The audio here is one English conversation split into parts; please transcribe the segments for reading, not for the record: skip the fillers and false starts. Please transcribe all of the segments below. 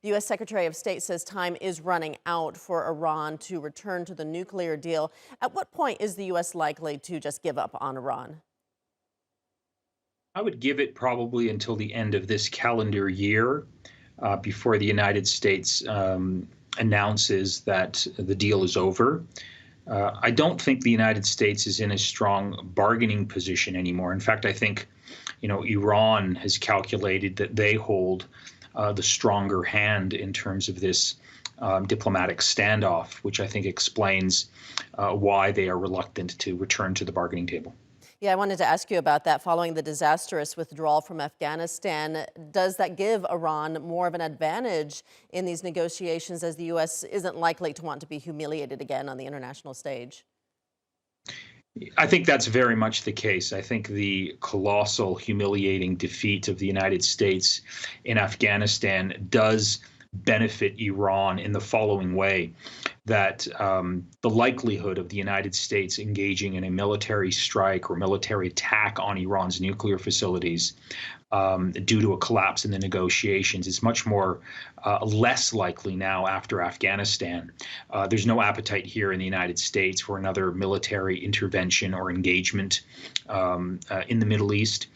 The U.S. Secretary of State says time is running out for Iran to return to the nuclear deal. At what point is the U.S. likely to just give up on Iran? I would give it probably until the end of this calendar year before the United States announces that the deal is over. I don't think the United States is in a strong bargaining position anymore. In fact, I think, Iran has calculated that they hold the stronger hand in terms of this diplomatic standoff, which I think explains why they are reluctant to return to the bargaining table. Yeah, I wanted to ask you about that. Following the disastrous withdrawal from Afghanistan, does that give Iran more of an advantage in these negotiations, as the U.S. isn't likely to want to be humiliated again on the international stage? I think that's very much the case. I think the colossal, humiliating defeat of the United States in Afghanistan does benefit Iran in the following way, that the likelihood of the United States engaging in a military strike or military attack on Iran's nuclear facilities due to a collapse in the negotiations is much more less likely now after Afghanistan. There's no appetite here in the United States for another military intervention or engagement in the Middle East.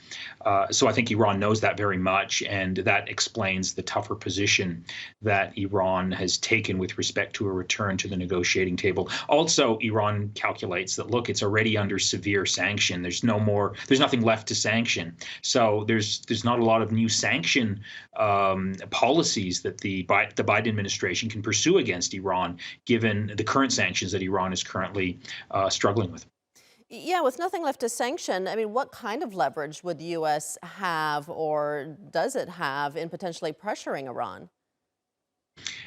So I think Iran knows that very much, and that explains the tougher position that Iran has taken with respect to a return to the negotiating table. Also, Iran calculates that, look, it's already under severe sanction. There's nothing left to sanction. So there's not a lot of new sanction policies that the Biden administration can pursue against Iran, given the current sanctions that Iran is currently struggling with. Yeah, with nothing left to sanction, I mean, what kind of leverage would the U.S. have, or does it have, in potentially pressuring Iran?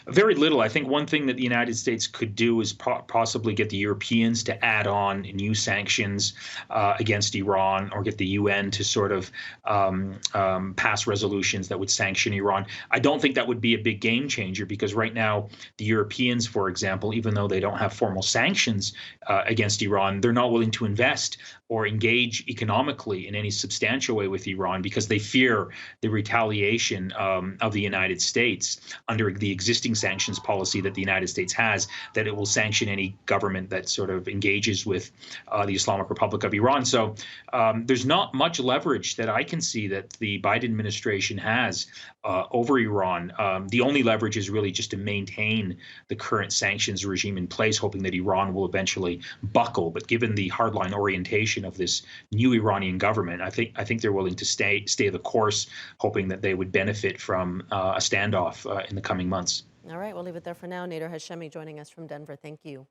Very little. I think one thing that the United States could do is possibly get the Europeans to add on new sanctions against Iran, or get the UN to sort of pass resolutions that would sanction Iran. I don't think that would be a big game changer, because right now the Europeans, for example, even though they don't have formal sanctions against Iran, they're not willing to invest or engage economically in any substantial way with Iran, because they fear the retaliation of the United States under the existing sanctions policy that the United States has, that it will sanction any government that sort of engages with the Islamic Republic of Iran. So there's not much leverage that I can see that the Biden administration has over Iran. The only leverage is really just to maintain the current sanctions regime in place, hoping that Iran will eventually buckle. But given the hardline orientation of this new Iranian government, I think they're willing to stay the course, hoping that they would benefit from a standoff in the coming months. All right, we'll leave it there for now. Nader Hashemi joining us from Denver. Thank you.